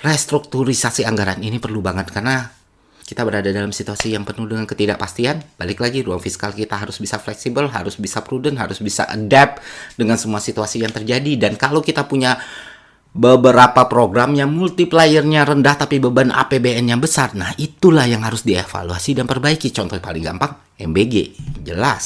restrukturisasi anggaran ini perlu banget karena kita berada dalam situasi yang penuh dengan ketidakpastian. Balik lagi, ruang fiskal kita harus bisa fleksibel, harus bisa prudent, harus bisa adapt dengan semua situasi yang terjadi. Dan kalau kita punya beberapa program yang multipliernya rendah tapi beban APBN-nya besar, nah itulah yang harus dievaluasi dan perbaiki. Contoh paling gampang, MBG. Jelas,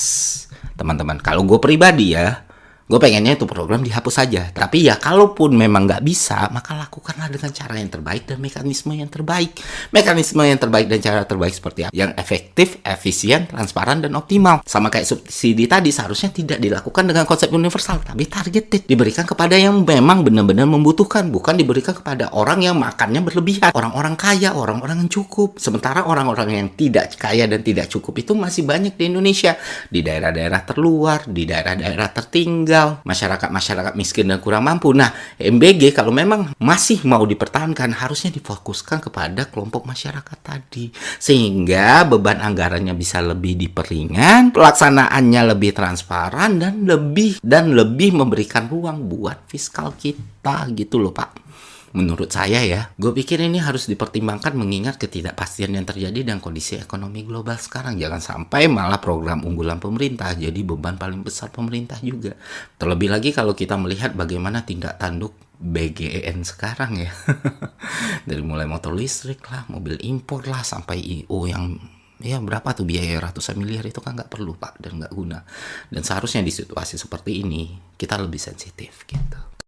teman-teman. Kalau gue pribadi ya, gue pengennya itu program dihapus saja. Tapi ya kalaupun memang nggak bisa, maka lakukanlah dengan cara yang terbaik dan mekanisme yang terbaik. Mekanisme yang terbaik dan cara terbaik seperti apa? Yang efektif, efisien, transparan, dan optimal. Sama kayak subsidi tadi, seharusnya tidak dilakukan dengan konsep universal, tapi targeted. Diberikan kepada yang memang benar-benar membutuhkan, bukan diberikan kepada orang yang makannya berlebihan. Orang-orang kaya, orang-orang yang cukup. Sementara orang-orang yang tidak kaya dan tidak cukup itu masih banyak di Indonesia. Di daerah-daerah terluar, di daerah-daerah tertinggal, masyarakat miskin dan kurang mampu. Nah, MBG kalau memang masih mau dipertahankan, harusnya difokuskan kepada kelompok masyarakat tadi. Sehingga beban anggarannya bisa lebih diperingan, pelaksanaannya lebih transparan, dan lebih memberikan ruang buat fiskal kita gitu loh, Pak. Menurut saya ya, gue pikir ini harus dipertimbangkan mengingat ketidakpastian yang terjadi dan kondisi ekonomi global sekarang. Jangan sampai malah program unggulan pemerintah jadi beban paling besar pemerintah juga. Terlebih lagi kalau kita melihat bagaimana tindak tanduk BGN sekarang ya. Dari mulai motor listrik lah, mobil impor lah, sampai IO yang ya berapa tuh biaya ratusan miliar itu kan nggak perlu, Pak, dan nggak guna. Dan seharusnya di situasi seperti ini kita lebih sensitif gitu.